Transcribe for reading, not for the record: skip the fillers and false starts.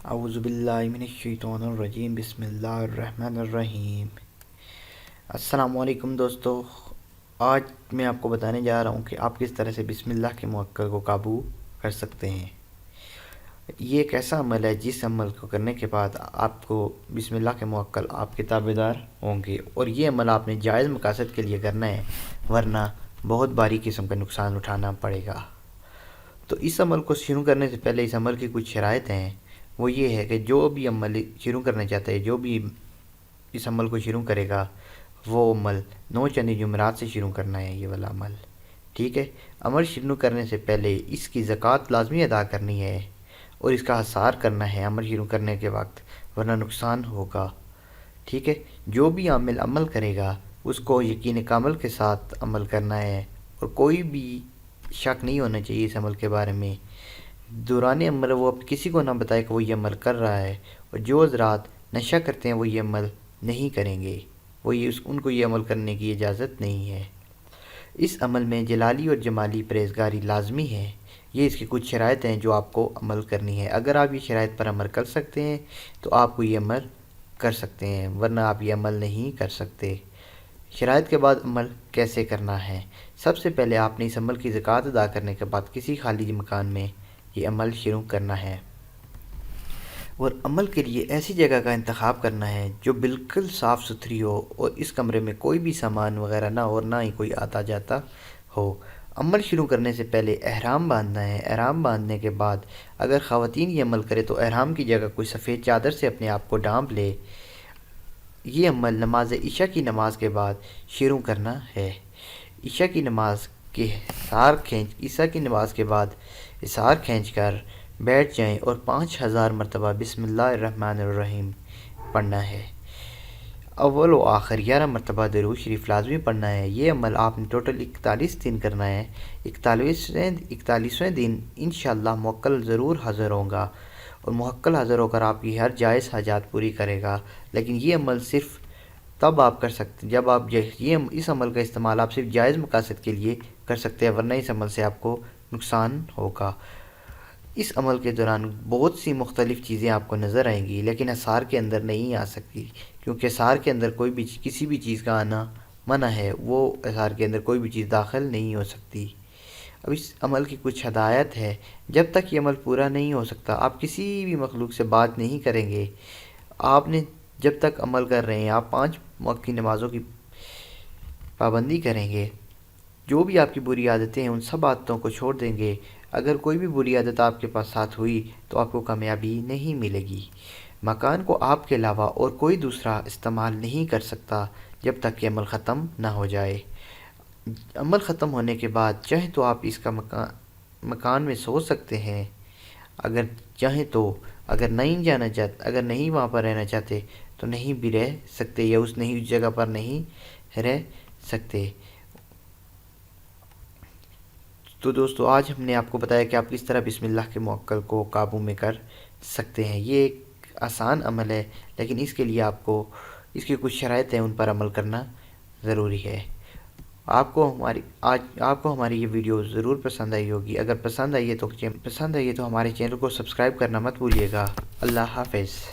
اعوذ باللہ من الشیطان الرجیم بسم اللہ الرحمن الرحیم۔ السلام علیکم دوستو، آج میں آپ کو بتانے جا رہا ہوں کہ آپ کس طرح سے بسم اللہ کے موکل کو قابو کر سکتے ہیں۔ یہ ایک ایسا عمل ہے جس عمل کو کرنے کے بعد آپ کو بسم اللہ کے موکل آپ کے تابعدار ہوں گے، اور یہ عمل آپ نے جائز مقاصد کے لیے کرنا ہے، ورنہ بہت بھاری قسم کا نقصان اٹھانا پڑے گا۔ تو اس عمل کو شروع کرنے سے پہلے اس عمل کی کچھ شرائط ہیں۔ وہ یہ ہے کہ جو بھی عمل شروع کرنا چاہتا ہے، جو بھی اس عمل کو شروع کرے گا، وہ عمل 9 چند جمعرات سے شروع کرنا ہے، یہ والا عمل، ٹھیک ہے۔ عمل شروع کرنے سے پہلے اس کی زکوٰۃ لازمی ادا کرنی ہے اور اس کا حصار کرنا ہے عمل شروع کرنے کے وقت، ورنہ نقصان ہوگا، ٹھیک ہے۔ جو بھی عامل عمل کرے گا اس کو یقین کامل کے ساتھ عمل کرنا ہے، اور کوئی بھی شک نہیں ہونا چاہیے اس عمل کے بارے میں۔ دوران عمل وہ کسی کو نہ بتائے کہ وہ یہ عمل کر رہا ہے، اور جو حضرات نشہ کرتے ہیں وہ یہ عمل نہیں کریں گے، ان کو یہ عمل کرنے کی اجازت نہیں ہے۔ اس عمل میں جلالی اور جمالی پرہیزگاری لازمی ہے۔ یہ اس کی کچھ شرائط ہیں جو آپ کو عمل کرنی ہے۔ اگر آپ یہ شرائط پر عمل کر سکتے ہیں تو آپ کو یہ عمل کر سکتے ہیں، ورنہ آپ یہ عمل نہیں کر سکتے۔ شرائط کے بعد عمل کیسے کرنا ہے؟ سب سے پہلے آپ نے اس عمل کی زکوٰۃ ادا کرنے کے بعد کسی خالی مکان میں یہ عمل شروع کرنا ہے، اور عمل کے لیے ایسی جگہ کا انتخاب کرنا ہے جو بالکل صاف ستھری ہو، اور اس کمرے میں کوئی بھی سامان وغیرہ نہ ہو، اور نہ ہی کوئی آتا جاتا ہو۔ عمل شروع کرنے سے پہلے احرام باندھنا ہے۔ احرام باندھنے کے بعد اگر خواتین یہ عمل کرے تو احرام کی جگہ کوئی سفید چادر سے اپنے آپ کو ڈھانپ لے۔ یہ عمل نماز عشاء کی نماز کے بعد شروع کرنا ہے۔ عشاء کی نماز کے بعد حصار کھینچ کر بیٹھ جائیں اور 5000 مرتبہ بسم اللہ الرحمن الرحیم پڑھنا ہے۔ اول و آخر 11 مرتبہ درود شریف لازمی پڑھنا ہے۔ یہ عمل آپ نے ٹوٹل 41 دن کرنا ہے۔ 41ویں دن انشاءاللہ موکل ضرور حاضر ہوگا، اور موکل حاضر ہو کر آپ کی ہر جائز حاجات پوری کرے گا۔ لیکن یہ عمل صرف تب آپ کر سکتے جب اس عمل کا استعمال آپ صرف جائز مقاصد کے لیے کر سکتے ہیں، ورنہ اس عمل سے آپ کو نقصان ہوگا۔ اس عمل کے دوران بہت سی مختلف چیزیں آپ کو نظر آئیں گی، لیکن حصار کے اندر نہیں آ سکتی، کیونکہ حصار کے اندر کسی بھی چیز کا آنا منع ہے۔ وہ حصار کے اندر کوئی بھی چیز داخل نہیں ہو سکتی۔ اب اس عمل کی کچھ ہدایت ہے۔ جب تک یہ عمل پورا نہیں ہو سکتا آپ کسی بھی مخلوق سے بات نہیں کریں گے۔ آپ نے جب تک عمل کر رہے ہیں آپ 5 وقت کی نمازوں کی پابندی کریں گے۔ جو بھی آپ کی بری عادتیں ہیں ان سب عادتوں کو چھوڑ دیں گے۔ اگر کوئی بھی بری عادت آپ کے پاس ساتھ ہوئی تو آپ کو کامیابی نہیں ملے گی۔ مکان کو آپ کے علاوہ اور کوئی دوسرا استعمال نہیں کر سکتا جب تک کہ عمل ختم نہ ہو جائے۔ عمل ختم ہونے کے بعد چاہیں تو آپ اس کا مکان میں سو سکتے ہیں، اگر چاہیں تو۔ اگر نہیں وہاں پر رہنا چاہتے تو نہیں بھی رہ سکتے، یا اس جگہ پر نہیں رہ سکتے۔ تو دوستو، آج ہم نے آپ کو بتایا کہ آپ کس طرح بسم اللہ کے موکل کو قابو میں کر سکتے ہیں۔ یہ ایک آسان عمل ہے، لیکن اس کے لیے آپ کو اس کی کچھ شرائط ہیں، ان پر عمل کرنا ضروری ہے۔ آپ کو ہماری یہ ویڈیو ضرور پسند آئی ہوگی۔ اگر پسند آئی ہے تو ہمارے چینل کو سبسکرائب کرنا مت بھولیے گا۔ اللہ حافظ۔